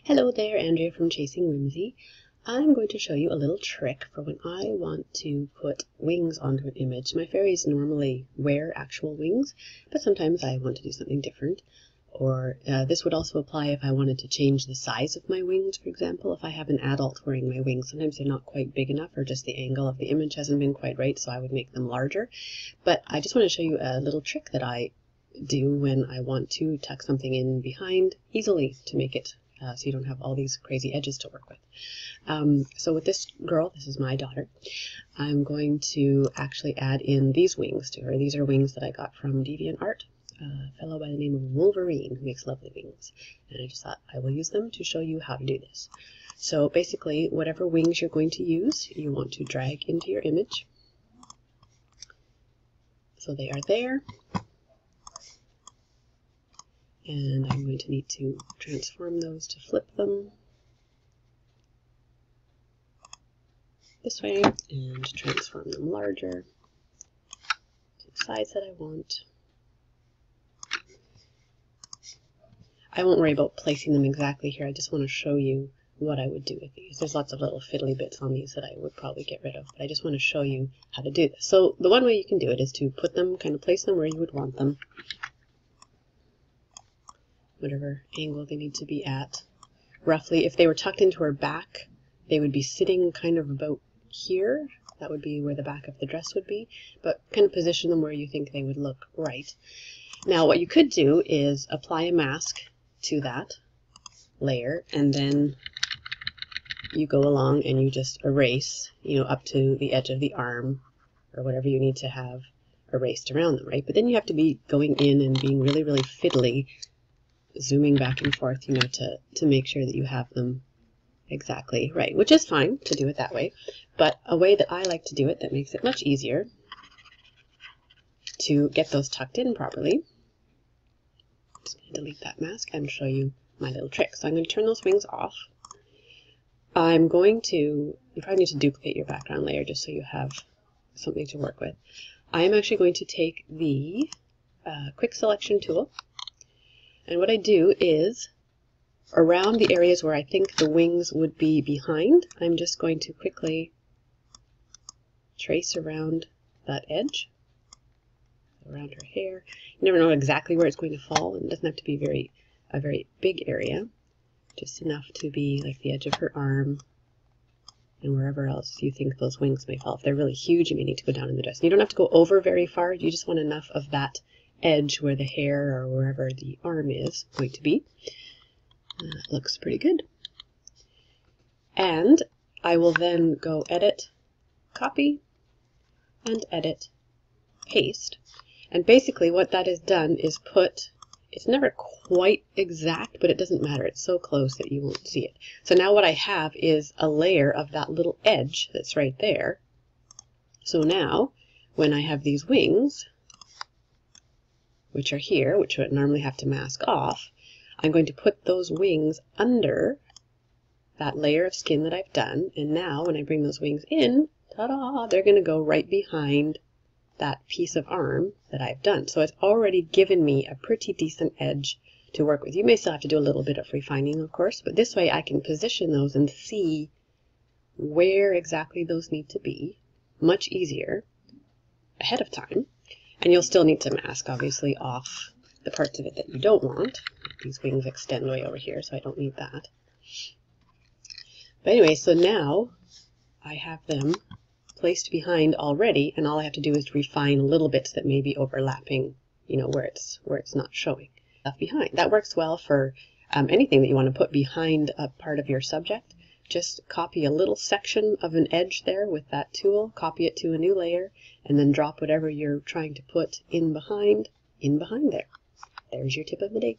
Hello there, Andrea from Chasing Whimsy. I'm going to show you a little trick for when I want to put wings onto an image. My fairies normally wear actual wings, but sometimes I want to do something different. Or this would also apply if I wanted to change the size of my wings, for example. If I have an adult wearing my wings, sometimes they're not quite big enough or just the angle of the image hasn't been quite right, so I would make them larger. But I just want to show you a little trick that I do when I want to tuck something in behind easily to make it so you don't have all these crazy edges to work with. So with this girl, this is my daughter, I'm going to actually add in these wings to her. These are wings that I got from DeviantArt, a fellow by the name of Wolverine who makes lovely wings. And I just thought I will use them to show you how to do this. So basically, whatever wings you're going to use, you want to drag into your image. So they are there. And I'm going to need to transform those to flip them this way and transform them larger to the size that I want. I won't worry about placing them exactly here. I just want to show you what I would do with these. There's lots of little fiddly bits on these that I would probably get rid of, but I just want to show you how to do this. So the one way you can do it is to put them, kind of place them where you would want them, whatever angle they need to be at. Roughly, if they were tucked into her back, they would be sitting kind of about here. That would be where the back of the dress would be, but kind of position them where you think they would look right. Now, what you could do is apply a mask to that layer, and then you go along and you just erase, up to the edge of the arm or whatever you need to have erased around them, right? But then you have to be going in and being really, really fiddly, zooming back and forth, to make sure that you have them exactly right, which is fine to do it that way. But a way that I like to do it that makes it much easier to get those tucked in properly. I'm just going to delete that mask and show you my little trick. So I'm going to turn those wings off. You probably need to duplicate your background layer just so you have something to work with. I am actually going to take the quick selection tool. And what I do is, around the areas where I think the wings would be behind, I'm just going to quickly trace around that edge, around her hair. You never know exactly where it's going to fall, and it doesn't have to be a very big area, just enough to be like the edge of her arm and wherever else you think those wings may fall. If they're really huge, you may need to go down in the dress. And you don't have to go over very far, you just want enough of that edge where the hair or wherever the arm is going to be. That looks pretty good. And I will then go edit, copy, and edit, paste. And basically what that has done is it's never quite exact, but it doesn't matter. It's so close that you won't see it. So now what I have is a layer of that little edge that's right there. So now when I have these wings, which are here, which would normally have to mask off, I'm going to put those wings under that layer of skin that I've done, and now when I bring those wings in, ta-da, they're going to go right behind that piece of arm that I've done. So it's already given me a pretty decent edge to work with. You may still have to do a little bit of refining, of course, but this way I can position those and see where exactly those need to be much easier ahead of time. And you'll still need to mask, obviously, off the parts of it that you don't want. These wings extend way over here, so I don't need that. But anyway, so now I have them placed behind already, and all I have to do is refine little bits that may be overlapping, where it's not showing stuff behind. That works well for anything that you want to put behind a part of your subject. Just copy a little section of an edge there with that tool, copy it to a new layer, and then drop whatever you're trying to put in behind there. There's your tip of the day.